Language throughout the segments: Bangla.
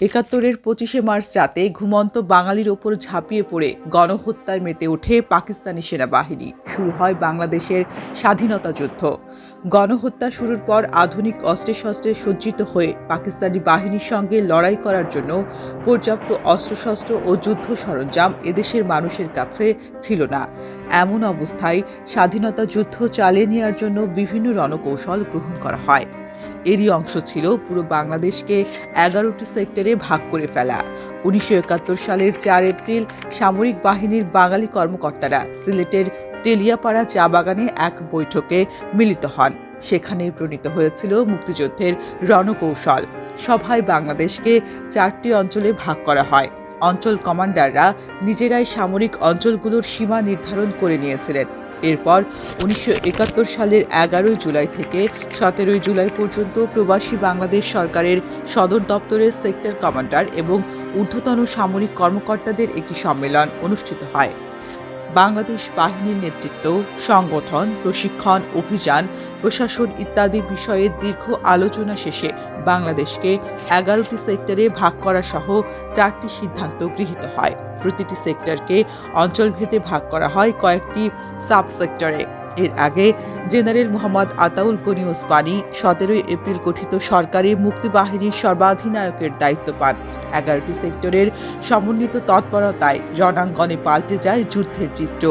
৭১-এর ২৫শে মার্চ রাতে ঘুমন্ত বাঙালির ওপর ঝাঁপিয়ে পড়ে গণহত্যায় মেতে ওঠে পাকিস্তানি সেনাবাহিনী। শুরু হয় বাংলাদেশের স্বাধীনতা যুদ্ধ। গণহত্যা শুরুর পর আধুনিক অস্ত্রে-শস্ত্রে সজ্জিত হয়ে পাকিস্তানি বাহিনীর সঙ্গে লড়াই করার জন্য পর্যাপ্ত অস্ত্রশস্ত্র ও যুদ্ধ সরঞ্জাম এদেশের মানুষের কাছে ছিল না। এমন অবস্থায় স্বাধীনতা যুদ্ধ চালিয়ে নেওয়ার জন্য বিভিন্ন রণকৌশল গ্রহণ করা হয়। এরই অংশ ছিল পুরো বাংলাদেশকে ১১টি সেক্টরে ভাগ করে ফেলা। ১৯৭১ সালের ৪ এপ্রিল সামরিক বাহিনীর বাঙালি কর্মকর্তারা সিলেটের তেলিয়াপাড়া চা বাগানে এক বৈঠকে মিলিত হন। সেখানে প্রণীত হয়েছিল মুক্তিযুদ্ধের রণকৌশল। সভায় বাংলাদেশকে ৪টি অঞ্চলে ভাগ করা হয়। অঞ্চল কমান্ডাররা নিজেরাই সামরিক অঞ্চলগুলোর সীমা নির্ধারণ করে নিয়েছিলেন। এরপর ১৯৭১ সালের ১১ জুলাই থেকে ১৭ জুলাই পর্যন্ত প্রবাসী বাংলাদেশ সরকারের সদর দপ্তরের সেক্টর কমান্ডার এবং ঊর্ধ্বতন সামরিক কর্মকর্তাদের একটি সম্মেলন অনুষ্ঠিত হয়। বাংলাদেশ বাহিনীর নেতৃত্ব, সংগঠন, প্রশিক্ষণ, অভিযান, প্রশাসন ইত্যাদি বিষয়ে দীর্ঘ আলোচনা শেষে বাংলাদেশকে ১১টি সেক্টরে ভাগ করা সহ ৪টি সিদ্ধান্ত গৃহীত হয়। প্রতিটি সেক্টরকে অঞ্চলভেদে ভাগ করা হয় কয়েকটি সাব সেক্টরে। এর আগে জেনারেল মোহাম্মদ আতাউল গনি ওসমানী ১৭ এপ্রিল গঠিত সরকারি মুক্তিবাহিনীর সর্বাধিনায়কের দায়িত্ব পান। ১১টি সেক্টরের সমন্বিত তৎপরতায় রণাঙ্গনে পাল্টে যায় যুদ্ধের চিত্র।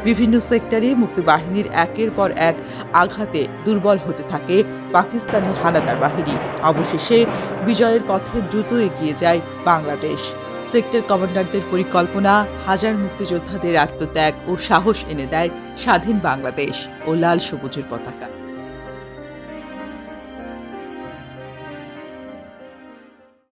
বিভিন্ন সেক্টরে মুক্তিবাহিনীর একের পর এক আঘাতে দুর্বল হতে থাকে পাকিস্তানি হানাদার বাহিনী। অবশেষে বিজয়ের পথে দ্রুত এগিয়ে যায় বাংলাদেশ। সেক্টর কমান্ডারদের পরিকল্পনা হাজার মুক্তিযোদ্ধাদের আত্মত্যাগ ও সাহস এনে দেয় স্বাধীন বাংলাদেশ ও লাল সবুজের পতাকা।